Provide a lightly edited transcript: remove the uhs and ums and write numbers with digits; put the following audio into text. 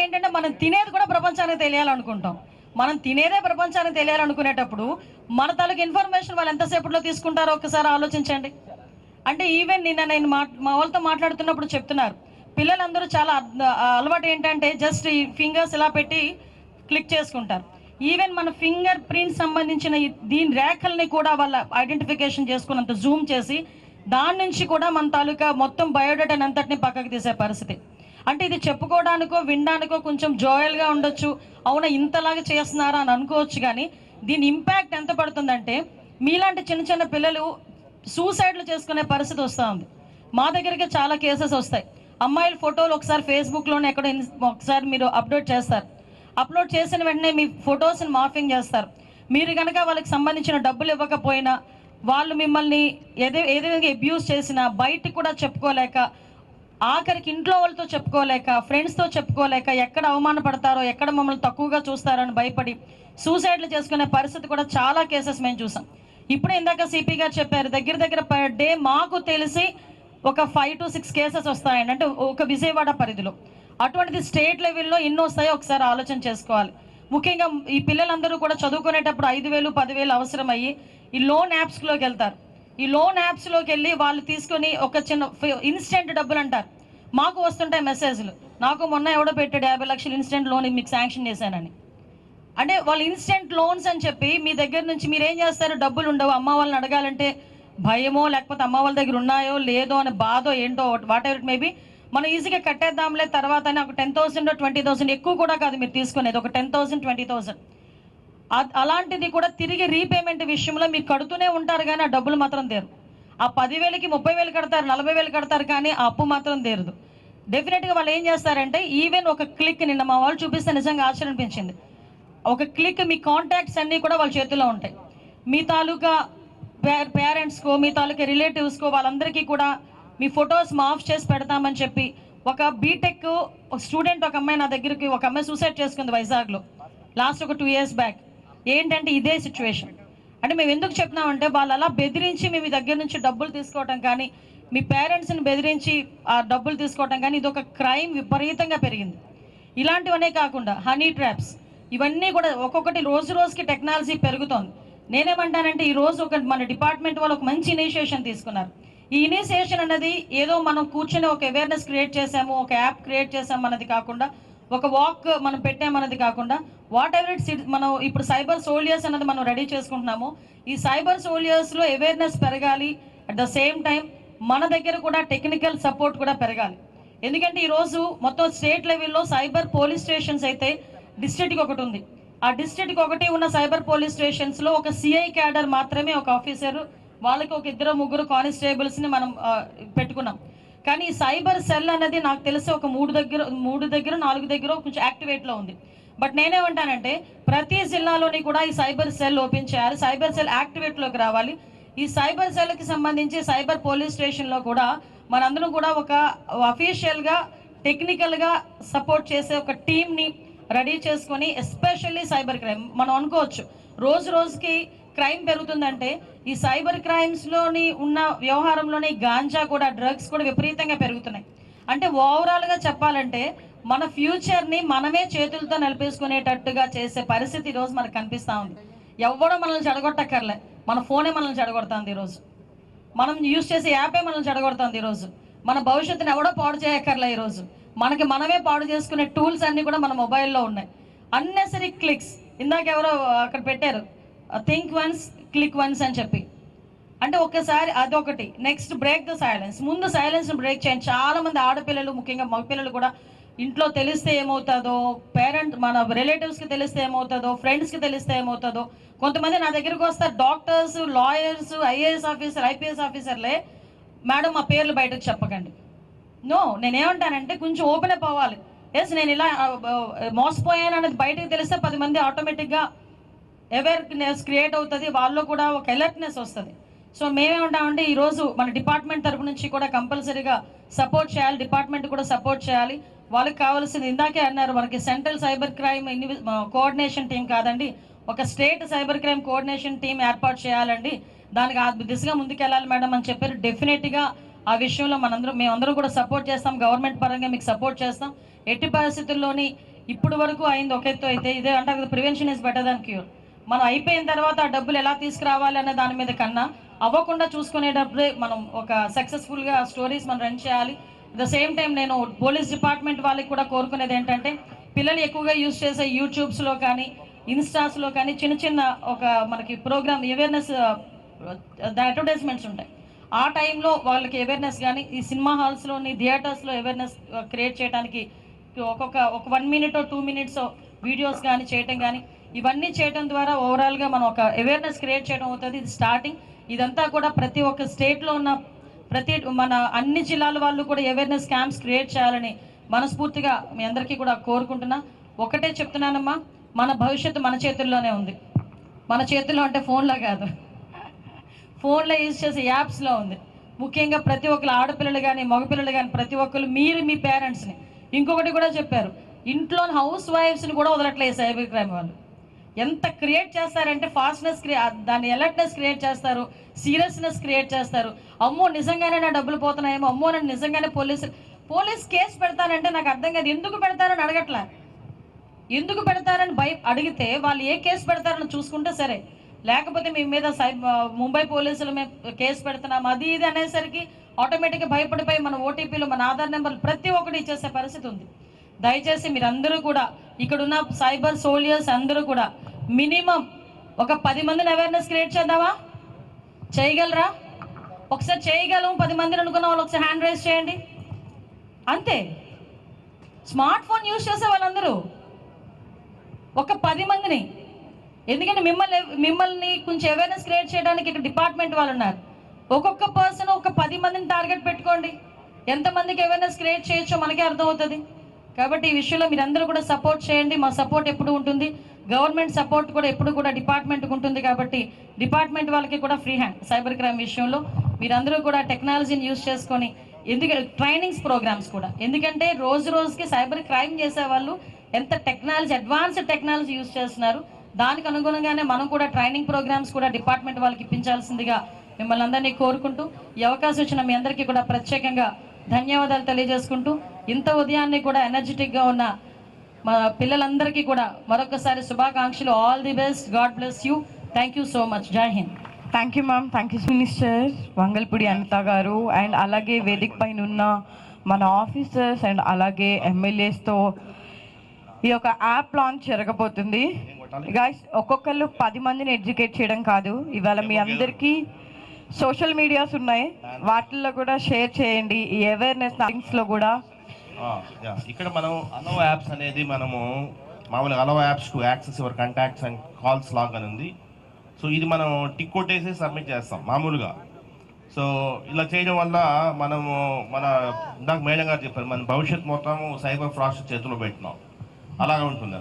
ఏంటంటే మనం తినేది కూడా ప్రపంచానికి తెలియాలనుకుంటాం. మనం తినేదే ప్రపంచానికి తెలియాలనుకునేటప్పుడు మన తాలూకు ఇన్ఫర్మేషన్ వాళ్ళు ఎంతసేపట్లో తీసుకుంటారో ఒకసారి ఆలోచించండి. అంటే ఈవెన్ నిన్న నేను మా వాళ్ళతో మాట్లాడుతున్నప్పుడు చెప్తున్నారు, పిల్లలందరూ చాలా అలవాటు ఏంటంటే జస్ట్ ఈ ఫింగర్స్ ఇలా పెట్టి క్లిక్ చేసుకుంటారు. ఈవెన్ మన ఫింగర్ ప్రింట్ సంబంధించిన దీని రేఖల్ని కూడా వాళ్ళ ఐడెంటిఫికేషన్ చేసుకున్నంత జూమ్ చేసి దాని నుంచి కూడా మన తాలూకా మొత్తం బయోడేటాని అంతటిని పక్కకు తీసే పరిస్థితి. అంటే ఇది చెప్పుకోవడానికో వినడానికో కొంచెం జోయల్గా ఉండొచ్చు, అవునా ఇంతలాగా చేస్తున్నారా అని అనుకోవచ్చు, కానీ దీని ఇంపాక్ట్ ఎంత పడుతుందంటే మీలాంటి చిన్న చిన్న పిల్లలు సూసైడ్లు చేసుకునే పరిస్థితి వస్తూ ఉంది. మా దగ్గరికి చాలా కేసెస్ వస్తాయి. అమ్మాయిల ఫోటోలు ఒకసారి ఫేస్బుక్లోనే ఎక్కడ ఒకసారి మీరు అప్లోడ్ చేస్తారు. అప్లోడ్ చేసిన వెంటనే మీ ఫొటోస్ని మార్ఫింగ్ చేస్తారు. మీరు కనుక వాళ్ళకి సంబంధించిన డబ్బులు ఇవ్వకపోయినా, వాళ్ళు మిమ్మల్ని ఏదైనా అబ్యూస్ చేసినా బయటికి కూడా చెప్పుకోలేక, ఆఖరికి ఇంట్లో వాళ్ళతో చెప్పుకోలేక, ఫ్రెండ్స్తో చెప్పుకోలేక, ఎక్కడ అవమానపడతారో, ఎక్కడ మమ్మల్ని తక్కువగా చూస్తారని భయపడి సూసైడ్లు చేసుకునే పరిస్థితి కూడా చాలా కేసెస్ మేము చూసాం. ఇప్పుడే ఇందాక సిపి గారు చెప్పారు, దగ్గర దగ్గర పర్ డే మాకు తెలిసి ఒక 5 to 6 కేసెస్ వస్తాయండి, అంటే ఒక విజయవాడ పరిధిలో. అటువంటిది స్టేట్ లెవెల్లో ఎన్ని వస్తాయో ఒకసారి ఆలోచన చేసుకోవాలి. ముఖ్యంగా ఈ పిల్లలందరూ కూడా చదువుకునేటప్పుడు 5,000 10,000 అవసరమయ్యి ఈ లోన్ యాప్స్లోకి వెళ్తారు. ఈ లోన్ యాప్స్లోకి వెళ్ళి వాళ్ళు తీసుకొని ఒక చిన్న ఇన్స్టెంట్ డబ్బులు అంటారు. మాకు వస్తుంటాయి మెసేజ్లు, నాకు మొన్న ఎవడో పెట్టాడు 50 లక్షలు ఇన్స్టెంట్ లోన్ మీకు శాంక్షన్ చేశానని. అంటే వాళ్ళు ఇన్స్టెంట్ లోన్స్ అని చెప్పి మీ దగ్గర నుంచి మీరేం చేస్తారు, డబ్బులు ఉండవు, అమ్మ వాళ్ళని అడగాలంటే భయమో, లేకపోతే అమ్మ వాళ్ళ దగ్గర ఉన్నాయో లేదో అనే బాధో ఏంటో వాట్ ఎవర్ ఇట్ మేబీ, మనం ఈజీగా కట్టేద్దాంలే తర్వాత అని ఒక 10,000 20,000 ఎక్కువ కూడా కాదు మీరు తీసుకునేది, ఒక 10,000 20,000. అలాంటిది కూడా తిరిగి రీపేమెంట్ విషయంలో మీరు కడుతూనే ఉంటారు, కానీ ఆ డబ్బులు మాత్రం తీరు. ఆ 10,000కి 30,000 కడతారు, 40,000 కడతారు, కానీ ఆ అప్పు మాత్రం తీరదు. డెఫినెట్గా వాళ్ళు ఏం చేస్తారంటే ఈవెన్ ఒక క్లిక్, నిన్న మా వాళ్ళు చూపిస్తే నిజంగా ఆశ్చర్యం అనిపించింది. ఒక క్లిక్ మీ కాంటాక్ట్స్ అన్నీ కూడా వాళ్ళ చేతుల్లో ఉంటాయి. మీ తాలూకా పేరెంట్స్కో, మీ తాలూకా రిలేటివ్స్కో వాళ్ళందరికీ కూడా మీ ఫొటోస్ మాఫ్ చేసి పెడతామని చెప్పి ఒక బీటెక్ స్టూడెంట్, ఒక అమ్మాయి నా దగ్గరికి, ఒక అమ్మాయి సూసైడ్ చేసుకుంది వైజాగ్లో లాస్ట్ ఒక 2 years బ్యాక్. ఏంటంటే ఇదే సిచ్యువేషన్. అంటే మేము ఎందుకు చెప్తున్నామంటే వాళ్ళు అలా బెదిరించి మీ దగ్గర నుంచి డబ్బులు తీసుకోవటం కానీ, మీ పేరెంట్స్ని బెదిరించి ఆ డబ్బులు తీసుకోవటం కానీ, ఇది ఒక క్రైమ్ విపరీతంగా పెరిగింది. ఇలాంటివనే కాకుండా హనీ ట్రాప్స్, ఇవన్నీ కూడా ఒక్కొక్కటి రోజు రోజుకి టెక్నాలజీ పెరుగుతోంది. నేనేమంటానంటే ఈరోజు మన డిపార్ట్మెంట్ వాళ్ళు ఒక మంచి ఇనిషియేషన్ తీసుకున్నారు. ఈ ఇనిషియేషన్ అన్నది ఏదో మనం కూర్చొని ఒక అవేర్నెస్ క్రియేట్ చేసాము, ఒక యాప్ క్రియేట్ చేసాము అన్నది కాకుండా, ఒక వాక్ మనం పెట్టామన్నది కాకుండా, వాట్ ఎవర్ ఇట్స్, మనం ఇప్పుడు సైబర్ సోల్జర్స్ అన్నది మనం రెడీ చేసుకుంటున్నాము. ఈ సైబర్ సోల్జర్స్లో అవేర్నెస్ పెరగాలి, అట్ ద సేమ్ టైం మన దగ్గర కూడా టెక్నికల్ సపోర్ట్ కూడా పెరగాలి. ఎందుకంటే ఈరోజు మొత్తం స్టేట్ లెవెల్లో సైబర్ పోలీస్ స్టేషన్స్ అయితే డిస్ట్రిక్ట్కి ఒకటి ఉంది. ఆ డిస్ట్రిక్ట్కి ఒకటి ఉన్న సైబర్ పోలీస్ స్టేషన్స్లో ఒక సిఐ క్యాడర్ మాత్రమే, ఒక ఆఫీసర్, వాళ్ళకి ఒక 2-3 కానిస్టేబుల్స్ని మనం పెట్టుకున్నాం. కానీ ఈ సైబర్ సెల్ అనేది నాకు తెలిసి ఒక 3 దగ్గర 4 దగ్గర కొంచెం యాక్టివేట్లో ఉంది. బట్ నేనేమంటానంటే ప్రతి జిల్లాలోని కూడా ఈ సైబర్ సెల్ ఓపెన్ చేయాలి, సైబర్ సెల్ యాక్టివేట్లోకి రావాలి. ఈ సైబర్ సెల్కి సంబంధించి సైబర్ పోలీస్ స్టేషన్లో కూడా మనందరం కూడా ఒక అఫీషియల్గా టెక్నికల్గా సపోర్ట్ చేసే ఒక టీమ్ని రెడీ చేసుకొని, ఎస్పెషల్లీ సైబర్ క్రైమ్, మనం అనుకోవచ్చు రోజు రోజుకి క్రైమ్ పెరుగుతుందంటే ఈ సైబర్ క్రైమ్స్లోని ఉన్న వ్యవహారంలోని గాంజా కూడా, డ్రగ్స్ కూడా విపరీతంగా పెరుగుతున్నాయి. అంటే ఓవరాల్గా చెప్పాలంటే మన ఫ్యూచర్ని మనమే చేతులతో నిలిపేసుకునేటట్టుగా చేసే పరిస్థితి ఈరోజు మనకు కనిపిస్తూ ఉంది. ఎవడో మనల్ని చెడగొట్టక్కర్లే, మన ఫోనే మనల్ని చెడగొడుతుంది ఈరోజు, మనం యూజ్ చేసే యాపే మనల్ని చెడగొడుతుంది ఈరోజు. మన భవిష్యత్తుని ఎవడో పాడు చేయక్కర్లే, ఈరోజు మనకి మనమే పాడు చేసుకునే టూల్స్ అన్నీ కూడా మన మొబైల్లో ఉన్నాయి. అన్నెసరీ క్లిక్స్, ఇందాక ఎవరో అక్కడ పెట్టారు, థింక్ వన్స్ క్లిక్ వన్స్ అని చెప్పి. అంటే ఒక్కసారి అదొకటి. నెక్స్ట్ బ్రేక్ ద సైలెన్స్, ముందు సైలెన్స్ని బ్రేక్ చేయండి. చాలామంది ఆడపిల్లలు, ముఖ్యంగా మగపిల్లలు కూడా ఇంట్లో తెలిస్తే ఏమవుతుందో, మన రిలేటివ్స్కి తెలిస్తే ఏమవుతుందో, ఫ్రెండ్స్కి తెలిస్తే ఏమవుతుందో. కొంతమంది నా దగ్గరికి వస్తారు, doctors, lawyers, IAS officer, IPS ఆఫీసర్లే, మేడం మా పేర్లు బయటకు చెప్పకండి. నో, నేనేమంటానంటే కొంచెం ఓపెన్ అప్ అవ్వాలి. ఎస్, నేను ఇలా మోసపోయాను అనేది బయటకు తెలిస్తే 10 మంది ఆటోమేటిక్గా అవేర్నెస్ క్రియేట్ అవుతుంది, వాళ్ళలో కూడా ఒక అలర్ట్నెస్ వస్తుంది. సో మేమేమంటామంటే ఈరోజు మన డిపార్ట్మెంట్ తరపు నుంచి కూడా కంపల్సరీగా సపోర్ట్ చేయాలి, డిపార్ట్మెంట్ కూడా సపోర్ట్ చేయాలి. వాళ్ళకి కావాల్సింది ఇందాకే అన్నారు, మనకి central cyber crime coordination team కాదండి, ఒక state cyber crime coordination team ఏర్పాటు చేయాలండి, దానికి ఆ దిశగా ముందుకెళ్ళాలి మేడం అని చెప్పారు. డెఫినెట్గా ఆ విషయంలో మేమందరం కూడా సపోర్ట్ చేస్తాం, గవర్నమెంట్ పరంగా మీకు సపోర్ట్ చేస్తాం. ఎట్టి పరిస్థితుల్లోని ఇప్పుడు వరకు అయింది ఒక ఎత్తు అయితే, ఇదే అంటారు కదా prevention is better than cure. మనం అయిపోయిన తర్వాత ఆ డబ్బులు ఎలా తీసుకురావాలి అనే దాని మీద కన్నా అవ్వకుండా చూసుకునేటప్పుడే మనం ఒక సక్సెస్ఫుల్గా స్టోరీస్ మనం రన్ చేయాలి. అట్ ద సేమ్ టైం నేను పోలీస్ డిపార్ట్మెంట్ వాళ్ళకి కూడా కోరుకునేది ఏంటంటే, పిల్లలు ఎక్కువగా యూజ్ చేసే యూట్యూబ్స్లో కానీ ఇన్స్టాస్లో కానీ చిన్న చిన్న ఒక మనకి ప్రోగ్రామ్ అవేర్నెస్ అడ్వర్టైజ్మెంట్స్ ఉంటాయి. ఆ టైంలో వాళ్ళకి అవేర్నెస్ కానీ ఈ సినిమా హాల్స్లోని థియేటర్స్లో అవేర్నెస్ క్రియేట్ చేయడానికి ఒక 1 మినిట్ 2 మినిట్స్ వీడియోస్ కానీ చేయటం కానీ ఇవన్నీ చేయడం ద్వారా ఓవరాల్గా మనం ఒక అవేర్నెస్ క్రియేట్ చేయడం అవుతుంది. ఇది స్టార్టింగ్. ఇదంతా కూడా ప్రతి ఒక్క స్టేట్లో ఉన్న మన అన్ని జిల్లాల వాళ్ళు కూడా అవేర్నెస్ క్యాంప్స్ క్రియేట్ చేయాలని మనస్ఫూర్తిగా మీ అందరికీ కూడా కోరుకుంటున్నా. ఒకటే చెప్తున్నానమ్మా, మన భవిష్యత్తు మన చేతుల్లోనే ఉంది. మన చేతుల్లో అంటే ఫోన్లో కాదు, ఫోన్లో యూజ్ చేసే యాప్స్లో ఉంది. ముఖ్యంగా ప్రతి ఒక్కరు ఆడపిల్లలు కానీ మగపిల్లలు కానీ ప్రతి ఒక్కరు మీరు మీ పేరెంట్స్ని ఇంకొకటి కూడా చెప్పారు, ఇంట్లో హౌస్ వైఫ్స్ని కూడా వదలట్లేదు సైబర్ క్రైమ్ వాళ్ళు. ఎంత క్రియేట్ చేస్తారంటే ఫాస్ట్నెస్ దాన్ని అలర్ట్నెస్ క్రియేట్ చేస్తారు, సీరియస్నెస్ క్రియేట్ చేస్తారు. అమ్మో నిజంగానే నా డబ్బులు పోతున్నాయేమో, అమ్మో నన్ను నిజంగానే పోలీస్ కేసు పెడతానంటే నాకు అర్థం కాదు. ఎందుకు పెడతారని అడగట్లా, ఎందుకు పెడతారని అడిగితే వాళ్ళు ఏ కేసు పెడతారని చూసుకుంటే సరే, లేకపోతే మీ మీద ముంబై పోలీసులు మేము కేసు పెడుతున్నాం అది ఇది అనేసరికి ఆటోమేటిక్గా భయపడిపోయి మన ఓటీపీలు మన ఆధార్ నెంబర్లు ప్రతి ఒక్కటి ఇచ్చేసే పరిస్థితి ఉంది. దయచేసి మీరందరూ కూడా ఇక్కడున్న సైబర్ సోల్జర్స్ అందరూ కూడా మినిమం ఒక 10 మందిని అవేర్నెస్ క్రియేట్ చేద్దామా? చేయగలరా? ఒకసారి చేయగలం 10 మందిని అనుకున్న వాళ్ళు ఒకసారి హ్యాండ్ రైజ్ చేయండి. అంతే. స్మార్ట్ ఫోన్ యూజ్ చేసే వాళ్ళందరూ ఒక 10 మందిని, ఎందుకంటే మిమ్మల్ని కొంచెం అవేర్నెస్ క్రియేట్ చేయడానికి ఇక్కడ డిపార్ట్మెంట్ వాళ్ళు ఉన్నారు. ఒక్కొక్క పర్సన్ ఒక 10 మందిని టార్గెట్ పెట్టుకోండి. ఎంతమందికి అవేర్నెస్ క్రియేట్ చేయొచ్చో మనకే అర్థమవుతుంది. కాబట్టి ఈ విషయంలో మీరందరూ కూడా సపోర్ట్ చేయండి. మా సపోర్ట్ ఎప్పుడు ఉంటుంది, గవర్నమెంట్ సపోర్ట్ కూడా ఎప్పుడు కూడా డిపార్ట్మెంట్కి ఉంటుంది. కాబట్టి డిపార్ట్మెంట్ వాళ్ళకి కూడా ఫ్రీ హ్యాండ్ సైబర్ క్రైమ్ విషయంలో మీరందరూ కూడా టెక్నాలజీని యూజ్ చేసుకొని, ఎందుకంటే ట్రైనింగ్స్ ప్రోగ్రామ్స్ కూడా, ఎందుకంటే రోజు రోజుకి సైబర్ క్రైమ్ చేసే వాళ్ళు ఎంత టెక్నాలజీ అడ్వాన్స్డ్ టెక్నాలజీ యూజ్ చేస్తున్నారు. దానికి అనుగుణంగానే మనం కూడా ట్రైనింగ్ ప్రోగ్రామ్స్ కూడా డిపార్ట్మెంట్ వాళ్ళకి ఇప్పించాల్సిందిగా మిమ్మల్ని అందరినీ కోరుకుంటూ, ఈ అవకాశం ఇచ్చిన మీ అందరికీ కూడా ప్రత్యేకంగా ధన్యవాదాలు తెలియజేసుకుంటూ, ఇంత ఉదయాన్నే కూడా ఎనర్జెటిక్గా ఉన్న మా పిల్లలందరికీ కూడా మరొకసారి శుభాకాంక్షలు. All the best. God bless you. Thank you so much. జై Hind. Thank you ma'am. Thank you minister Vangalapudi Anitha గారు. అండ్ అలాగే వేదిక పైన ఉన్న మన ఆఫీసర్స్ అండ్ అలాగే ఎమ్మెల్యేస్తో ఈ యొక్క యాప్ లాంచ్ జరగబోతుంది. గైస్, ఒక్కొక్కళ్ళు 10 మందిని ఎడ్యుకేట్ చేయడం కాదు, ఇవాళ మీ అందరికీ సోషల్ మీడియాస్ ఉన్నాయి, వాటిల్లో కూడా షేర్ చేయండి. ఈ అవేర్నెస్ లో కూడా ఇక్కడ మనం అలౌ యాప్స్ అనేది మనము మామూలుగా allow apps to access your contacts and calls log అని ఉంది. సో ఇది మనం టిక్ కొట్టేసి సబ్మిట్ చేస్తాం మామూలుగా. సో ఇలా చేయడం వల్ల మనము ఇందాక మేడం గారు చెప్పారు, మన భవిష్యత్ మొత్తం సైబర్ ఫ్రాడ్ చేతిలో పెట్టినాం, అలాగే ఉంటుంది.